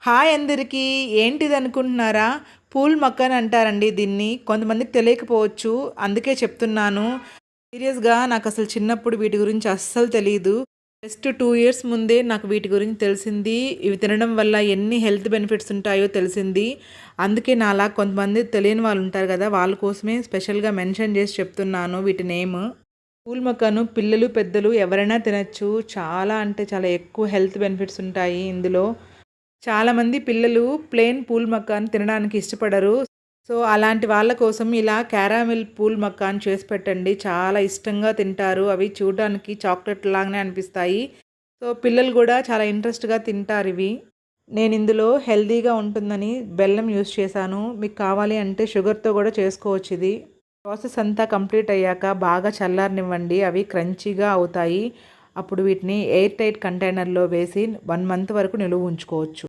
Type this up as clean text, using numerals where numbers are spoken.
Hi అందరికీ. ఏంటిదనుకుంటున్నారా? Pool Makkan అంటారండి దీన్ని. కొంతమందికి తెలియకపోవచ్చు. అందుకే చెప్తున్నాను. సీరియస్‌గా నాకసలు చిన్నప్పుడు వీటి గురించి అస్సలు తెలీదు. జస్ట్ 2 ఇయర్స్ ముందే నాకు వీటి గురించి తెలిసింది. ఇవి తినడం వల్ల ఎన్ని హెల్త్ బెనిఫిట్స్ ఉంటాయో తెలిసింది. అందుకే నాలా కొంతమంది తెలియని వాళ్ళు ఉంటారు గదా! వాళ్ళ కోసమే స్పెషల్‌గా మెన్షన్ చేసి చెప్తున్నాను వీటి నేమ్. పూల్ మక్కను పిల్లలు, పెద్దలు ఎవరైనా తినొచ్చు. చాలా అంటే చాలా ఎక్కువ హెల్త్ బెనిఫిట్స్ ఉంటాయి ఇందులో. చాలామంది పిల్లలు ప్లెయిన్ పూల్ మక్కాన్ తినడానికి ఇష్టపడరు. సో, అలాంటి వాళ్ళ కోసం ఇలా క్యారామిల్ పూల్ మక్కాన్ చేసి పెట్టండి. చాలా ఇష్టంగా తింటారు. అవి చూడడానికి చాక్లెట్ లాగానే అనిపిస్తాయి. సో, పిల్లలు గూడా చాలా ఇంట్రెస్ట్‌గా తింటారివి. నేనిందులో హెల్తీగా ఉంటుందని బెల్లం యూజ్ చేశాను. మీకు కావాలి అంటే షుగర్‌తో గూడా చేసుకోవచ్చిది. ప్రాసెస్ అంతా కంప్లీట్ అయ్యాక బాగా చల్లారనివ్వండి. అవి క్రంచీగా అవుతాయి. అప్పుడు వీటిని ఎయిర్ టైట్ కంటైనర్‌లో వేసి 1 మంత్ వరకు నిలువ ఉంచుకోవచ్చు.